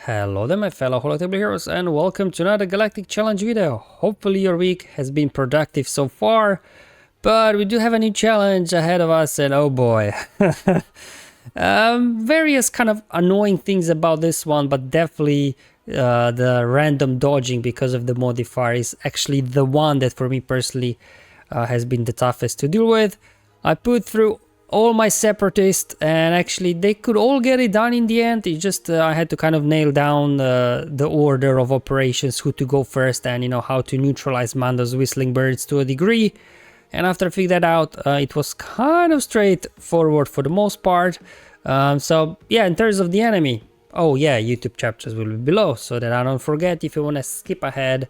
Hello there my fellow Holotable heroes and welcome to another Galactic challenge video. Hopefully your week has been productive so far, but we do have a new challenge ahead of us and oh boy. Various kind of annoying things about this one, but definitely the random dodging because of the modifier is actually the one that for me personally has been the toughest to deal with. I put through all my Separatists and actually they could all get it done in the end. It's just I had to kind of nail down the order of operations, who to go first, and you know how to neutralize Mando's whistling birds to a degree. And after I figured that out, it was kind of straightforward for the most part. So yeah, in terms of the enemy, oh yeah, YouTube chapters will be below so that I don't forget. If you want to skip ahead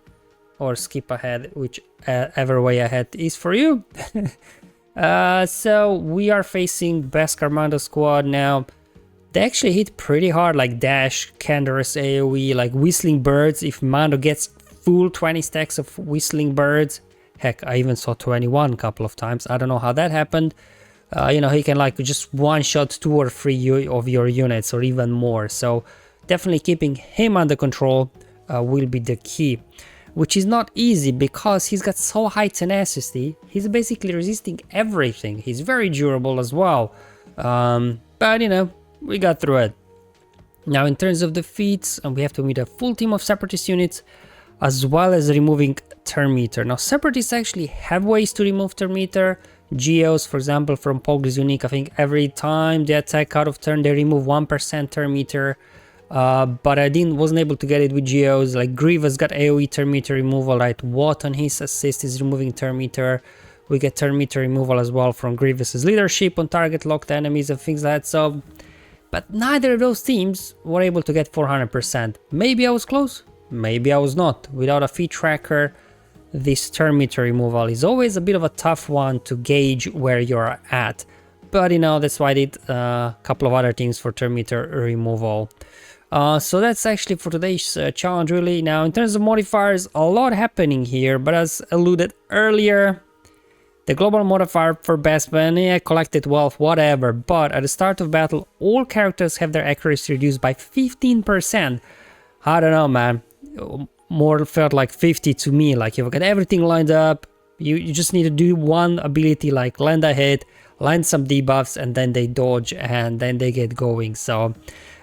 or skip ahead, whichever way ahead is for you. So we are facing Beskar Mando squad now. They actually hit pretty hard, like dash, Canderous AoE, like whistling birds. If Mando gets full 20 stacks of whistling birds, heck, I even saw 21 a couple of times. I don't know how that happened. You know, he can like just one-shot 2 or 3 of your units or even more. So definitely keeping him under control will be the key. Which is not easy because he's got so high tenacity. He's basically resisting everything. He's very durable as well. But you know, we got through it. Now in terms of defeats, we have to meet a full team of Separatist units as well as removing turn meter. Now Separatists actually have ways to remove turn meter. Geos, for example, from Pog's unique, I think every time they attack out of turn they remove 1% turn meter. But I wasn't able to get it with Geos. Like Grievous got AoE turn meter removal, right? Watt on his assist is removing turn meter. We get turn meter removal as well from Grievous's leadership on target locked enemies and things like that. So, but neither of those teams were able to get 400%. Maybe I was close, maybe I was not. Without a feed tracker, this turn meter removal is always a bit of a tough one to gauge where you're at. But you know, that's why I did a couple of other teams for turn meter removal. So that's actually for today's challenge really. Now in terms of modifiers, a lot happening here, but as alluded earlier, the global modifier for Bespin, yeah, collected wealth, whatever, but at the start of battle, all characters have their accuracy reduced by 15%. I don't know, man, more felt like 50 to me. Like you've got everything lined up, you just need to do one ability like land a hit, land some debuffs, and then they dodge and then they get going. So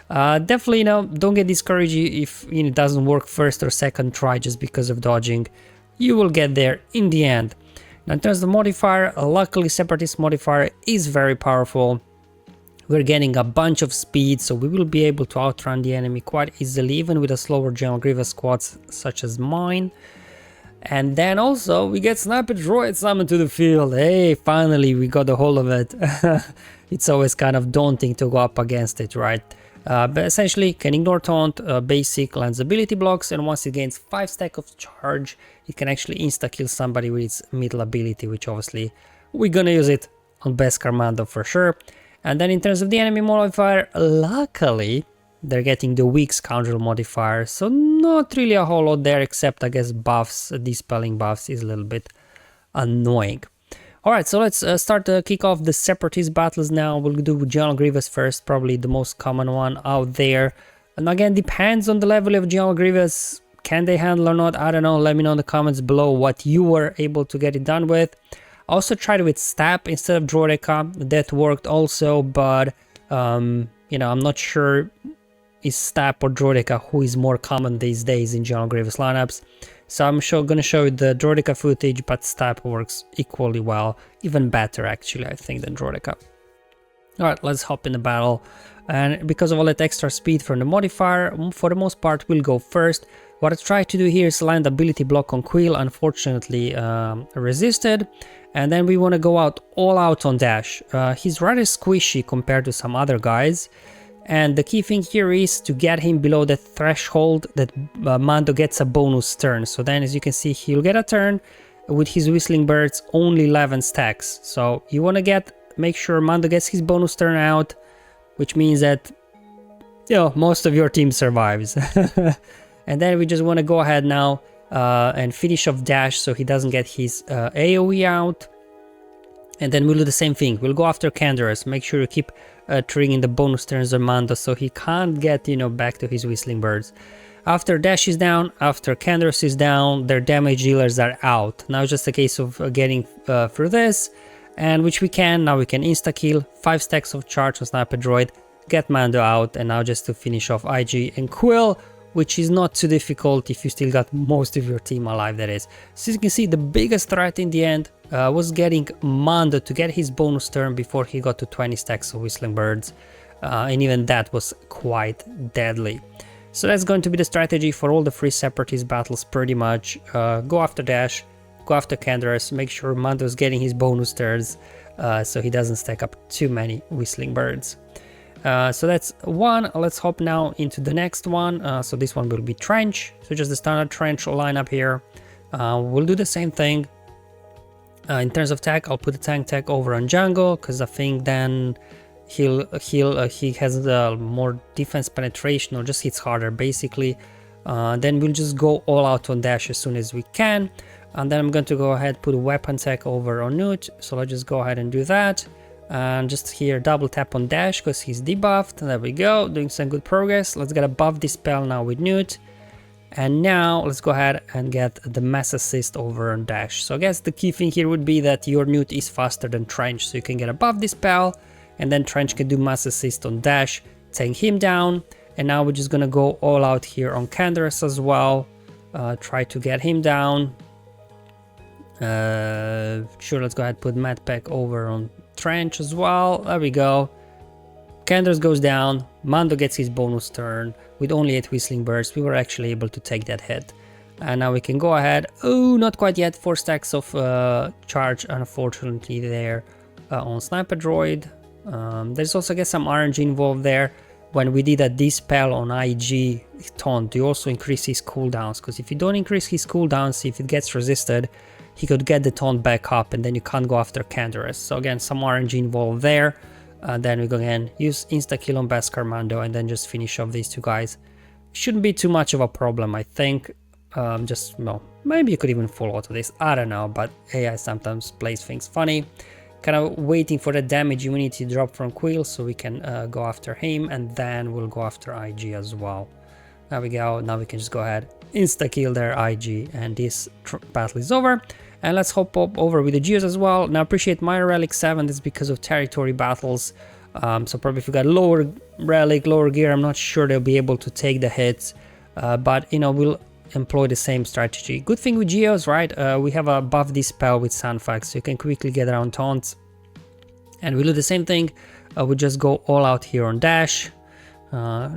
definitely, you know, don't get discouraged if it doesn't work first or second try just because of dodging. You will get there in the end. Now in terms of the modifier, luckily Separatist modifier is very powerful. We're getting a bunch of speed, so we will be able to outrun the enemy quite easily, even with a slower General Grievous squads such as mine. And then also we get Sniper Droid summoned to the field. Hey, finally we got a hold of it. It's always kind of daunting to go up against it, right? But essentially can ignore taunt, basic, lands ability blocks, and once it gains 5 stack of charge, it can actually insta-kill somebody with its middle ability, which obviously we're gonna use it on Beskar Mando for sure. And then in terms of the enemy modifier, luckily they're getting the weak Scoundrel modifier, so not really a whole lot there, except I guess buffs, dispelling buffs is a little bit annoying. Alright, so let's start to kick off the Separatist battles now. We'll do General Grievous first, probably the most common one out there. And again, depends on the level of General Grievous. Can they handle or not? I don't know. Let me know in the comments below what you were able to get it done with. I also tried it with Stab instead of Droideka. That worked also, but you know, I'm not sure is Stab or Droideka who is more common these days in General Grievous lineups. So I'm gonna show you the Droideka footage, but Stab works equally well, even better actually, I think, than Droideka. Alright, let's hop in the battle. And because of all that extra speed from the modifier, for the most part we'll go first. What I tried to do here is land ability block on Quill, unfortunately resisted. And then we want to go out all out on dash. He's rather squishy compared to some other guys. And the key thing here is to get him below the threshold that Mando gets a bonus turn. So then as you can see, he'll get a turn with his whistling birds, only 11 stacks. So you want to make sure Mando gets his bonus turn out, which means that, you know, most of your team survives. And then we just want to go ahead now and finish off dash so he doesn't get his AoE out. And then we'll do the same thing. We'll go after Canderous, make sure you keep triggering the bonus turns on Mando, so he can't get, you know, back to his Whistling Birds. After Dash is down, after Canderous is down, their damage dealers are out. Now it's just a case of getting through this, and which we can. Now we can insta-kill, 5 stacks of charge on Sniper Droid, get Mando out, and now just to finish off IG and Quill, which is not too difficult if you still got most of your team alive, that is. So you can see the biggest threat in the end was getting Mando to get his bonus turn before he got to 20 stacks of Whistling Birds, and even that was quite deadly. So that's going to be the strategy for all the 3 Separatist battles pretty much. Go after Dash, go after Canderous, make sure Mando's getting his bonus turns so he doesn't stack up too many Whistling Birds. So that's one. Let's hop now into the next one. So this one will be Trench, so just the standard Trench lineup here. We'll do the same thing. In terms of tech, I'll put the tank tech over on Jungle, because I think then he has more defense penetration, or just hits harder basically. Then we'll just go all out on Dash as soon as we can, and then I'm going to go ahead put weapon tech over on Newt. So let's just go ahead and do that, and just here double tap on Dash because he's debuffed. There we go, doing some good progress. Let's get a buff dispel now with Newt, and now let's go ahead and get the mass assist over on Dash. So I guess the key thing here would be that your Newt is faster than Trench, so you can get a buff dispel, and then Trench can do mass assist on Dash, take him down. And now we're just gonna go all out here on Canderous as well, try to get him down. Sure, let's go ahead and put Mad Pack over on Trench as well. There we go. Canderous goes down, Mando gets his bonus turn. With only 8 Whistling Birds, we were actually able to take that hit. And now we can go ahead. Oh, not quite yet. 4 stacks of charge, unfortunately, there on Sniper Droid. There's also, I guess, some RNG involved there. When we did a dispel on IG taunt, you also increase his cooldowns, because if you don't increase his cooldowns, if it gets resisted, he could get the taunt back up, and then you can't go after Canderous. So again, some RNG involved there. Then we go again, use insta-kill on Beskar Mando, and then just finish off these 2 guys. Shouldn't be too much of a problem, I think. No, maybe you could even full auto this, I don't know, but AI sometimes plays things funny. Kind of waiting for the damage immunity drop from Quill so we can go after him, and then we'll go after IG as well. There we go, now we can just go ahead, insta-kill their IG, and this battle is over. And let's hop up over with the Geos as well. Now appreciate my Relic 7, this is because of territory battles. So probably if you got lower Relic, lower gear, I'm not sure they'll be able to take the hits. But you know, we'll employ the same strategy. Good thing with Geos, right? We have a buff dispel with Sandfax, so you can quickly get around taunts. And we'll do the same thing. We just go all out here on Dash.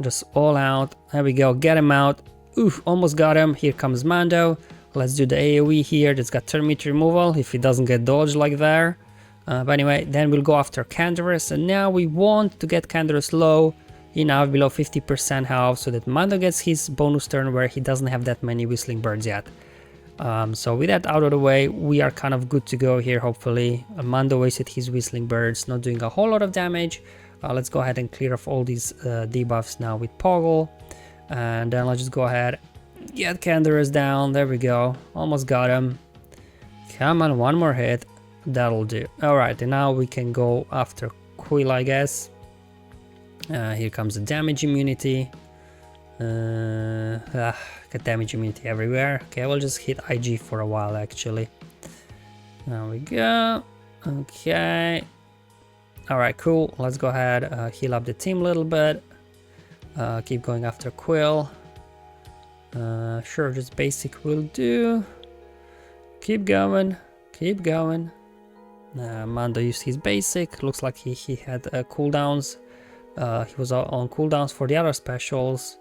Just all out. There we go, get him out. Oof, almost got him. Here comes Mando. Let's do the AoE here. That's got turn meter removal if he doesn't get dodged like there. But anyway, then we'll go after Canderous, and now we want to get Canderous low, enough below 50% health, so that Mando gets his bonus turn where he doesn't have that many Whistling Birds yet. So with that out of the way, we are kind of good to go here, hopefully. Mando wasted his Whistling Birds, not doing a whole lot of damage. Let's go ahead and clear off all these debuffs now with Poggle. And then let's just go ahead, get Canderous down. There we go, almost got him. Come on, one more hit, that'll do. Alright, and now we can go after Quill, I guess. Here comes the damage immunity. Got damage immunity everywhere. Okay, we'll just hit IG for a while actually. There we go. Okay. Alright, cool. Let's go ahead, heal up the team a little bit. Keep going after Quill. Sure, just basic will do. Keep going, keep going. Mando used his basic. Looks like he had cooldowns. He was on cooldowns for the other specials.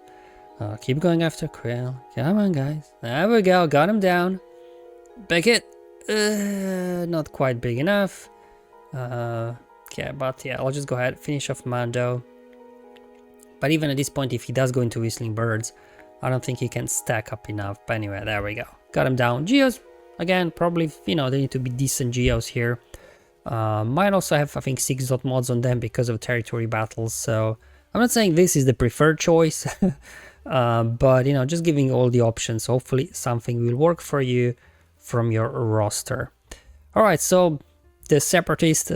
Keep going after Quill. Come on, guys. There we go. Got him down. Big hit. Not quite big enough. Okay, but yeah, I'll just go ahead, finish off Mando. But even at this point, if he does go into Whistling Birds, I don't think he can stack up enough. But anyway, there we go. Got him down. Geos, again, probably, you know, they need to be decent Geos here. Might also have, I think, 6 dot mods on them because of territory battles. So I'm not saying this is the preferred choice. But, you know, just giving all the options. Hopefully something will work for you from your roster. Alright, so the Separatist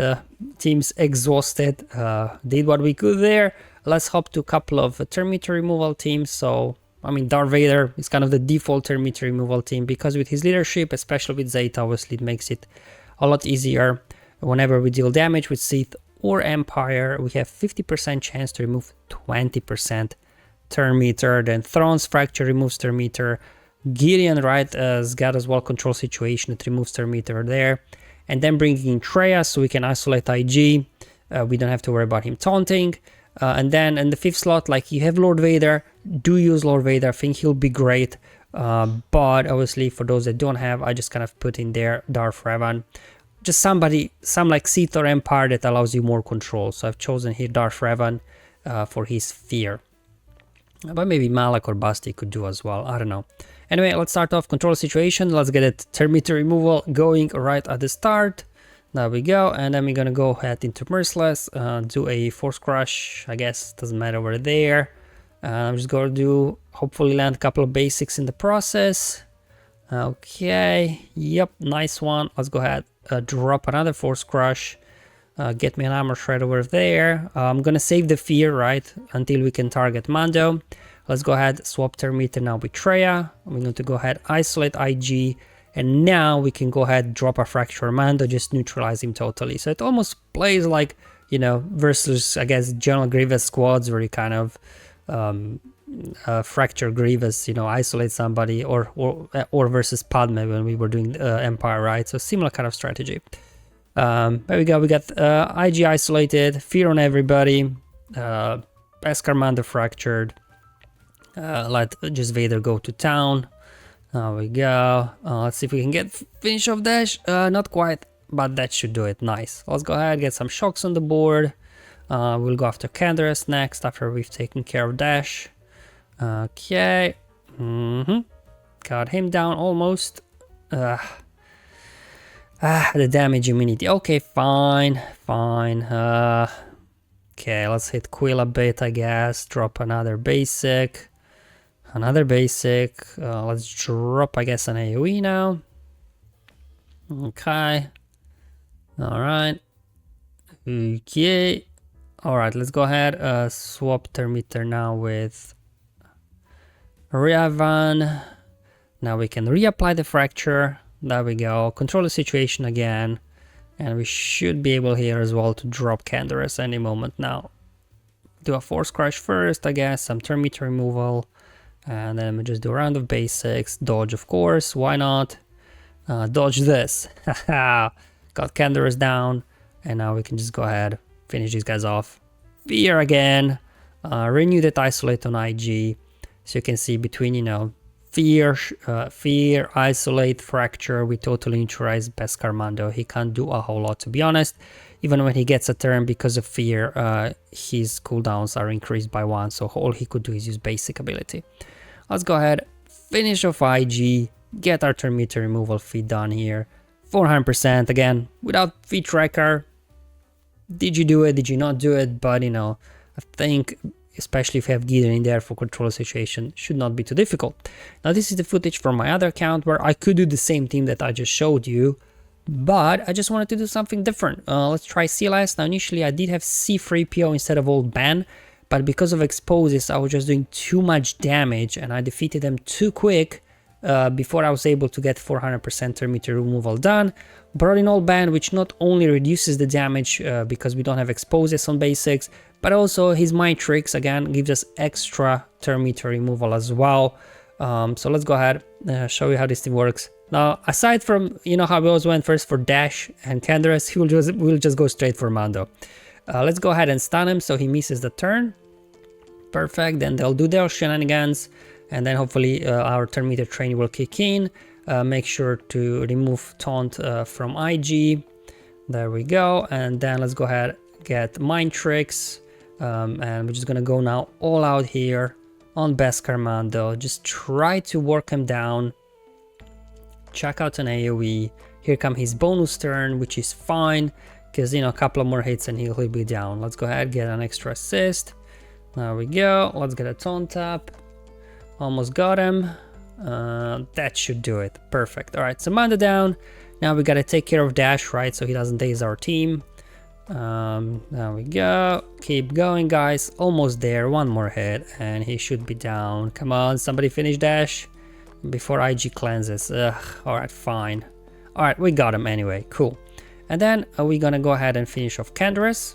team's exhausted. Did what we could there. Let's hop to a couple of turn meter removal teams. So, I mean, Darth Vader is kind of the default turn meter removal team because with his leadership, especially with Zeta, obviously it makes it a lot easier. Whenever we deal damage with Sith or Empire, we have 50% chance to remove 20% turn meter. Then Thrawn's Fracture removes turn meter. Gideon, right, has got as well control situation, it removes turn meter there. And then bringing in Traya so we can isolate IG. We don't have to worry about him taunting. And then in the 5th slot, like, you have Lord Vader. Do use Lord Vader. I think he'll be great. But obviously for those that don't have, I just kind of put in there Darth Revan. Just some like Sith or Empire that allows you more control. So I've chosen here Darth Revan for his fear. But maybe Malak or Basti could do as well. I don't know. Anyway, let's start off control situation. Let's get it turn meter removal going right at the start. There we go. And then we're gonna go ahead into Merciless, do a Force Crush. I guess doesn't matter over there. I'm just gonna do, hopefully land a couple of basics in the process. Okay, yep, nice one. Let's go ahead, drop another Force Crush. Get me an armor shred over there. I'm gonna save the fear, right, until we can target Mando. Let's go ahead, swap turn meter now with Traya. We're going to go ahead, isolate IG, and now we can go ahead, drop a Fracture Mando, just neutralize him totally. So it almost plays like, you know, versus, I guess, General Grievous squads where you kind of Fracture Grievous, you know, isolate somebody, or versus Padme when we were doing Empire, right? So similar kind of strategy. There we go, we got IG isolated, fear on everybody, Beskar Mando fractured. Let just Vader go to town. There we go. Let's see if we can get finish off dash. Not quite, but that should do it. Nice. Let's go ahead, get some shocks on the board. We'll go after Canderous next after we've taken care of dash. Okay. Got him down almost. The damage immunity. Okay, fine. Okay, let's hit Quill a bit, I guess. Drop another basic. Let's drop, I guess, an AoE now. Okay. Alright. Okay. Alright, let's go ahead. Swap turn meter now with Revan. Now we can reapply the fracture. There we go. Control the situation again. And we should be able here as well to drop Canderous any moment now. Do a Force Crush first, I guess. Some turn meter removal. And then we just do a round of basics. Dodge, of course. Why not? Dodge this. Got Canderous down. And now we can just go ahead. Finish these guys off. Fear again. Renew that isolate on IG. So you can see between, you know, fear, isolate, fracture, we totally neutralize Beskar Mando. He can't do a whole lot, to be honest. Even when he gets a turn, because of fear, his cooldowns are increased by 1, so all he could do is use basic ability. Let's go ahead, finish off IG, get our turn meter removal feed done here. 400% again, without feed tracker. Did you do it? Did you not do it? But, you know, I think, especially if you have Gideon in there for control situation, should not be too difficult. Now this is the footage from my other account where I could do the same thing that I just showed you, but I just wanted to do something different. Let's try CLS. Now initially I did have C3PO instead of Old Ben, but because of exposes I was just doing too much damage and I defeated them too quick before I was able to get 400% turn meter removal done. Brought in Old Ben, which not only reduces the damage because we don't have exposes on basics, but also his mind tricks again gives us extra turn meter removal as well. So let's go ahead show you how this thing works. Now aside from, you know, how we always went first for Dash and Canderous, we'll just go straight for Mando. Let's go ahead and stun him so he misses the turn. Perfect. Then they'll do their shenanigans, and then hopefully our turn meter training will kick in. Make sure to remove taunt from IG. There we go. And then let's go ahead, get mind tricks, and we're just gonna go now all out here on Beskar Mando. Just try to work him down. Check out an AoE. Here come his bonus turn, which is fine because, you know, a couple of more hits and he'll be down. Let's go ahead, get an extra assist. There we go. Let's get a taunt tap. Almost got him. That should do it. Perfect. All right, so Mando down. Now we gotta take care of Dash, right, so he doesn't daze our team. There we go. Keep going, guys. Almost there. One more hit and he should be down. Come on, somebody finish Dash before IG cleanses. Ugh. Alright, fine. Alright, we got him anyway. Cool. And then we're gonna go ahead and finish off Canderous.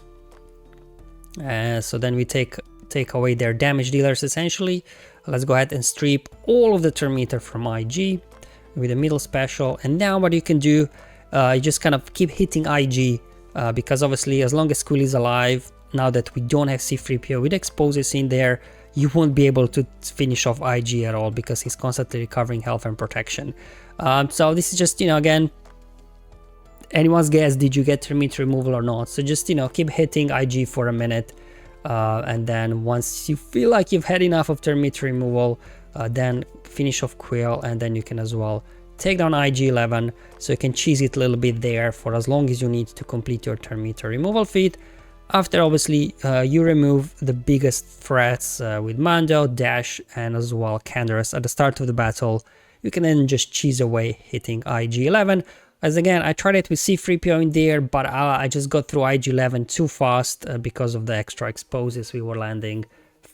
So then we take away their damage dealers essentially. Let's go ahead and strip all of the turn meter from IG with a middle special. And now what you can do, you just kind of keep hitting IG. Because obviously as long as Quill is alive, now that we don't have C3PO with explosives in there, you won't be able to finish off IG at all because he's constantly recovering health and protection. So this is just, you know, again, anyone's guess, did you get meter removal or not? So just, you know, keep hitting IG for a minute, and then once you feel like you've had enough of meter removal, then finish off Quill, and then you can as well take down IG-11, so you can cheese it a little bit there for as long as you need to complete your turn meter removal feat. After obviously you remove the biggest threats with Mando, Dash, and as well Canderous at the start of the battle, you can then just cheese away hitting IG-11. As again, I tried it with C3PO in there, but I just got through IG-11 too fast because of the extra explosives we were landing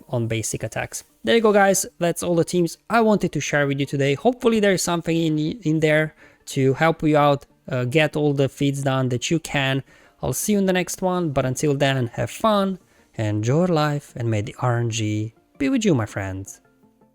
on basic attacks. There you go, guys. That's all the teams I wanted to share with you today. Hopefully there is something in there to help you out, get all the feats done that you can. I'll see you in the next one, but until then, have fun, enjoy life, and may the RNG be with you, my friends.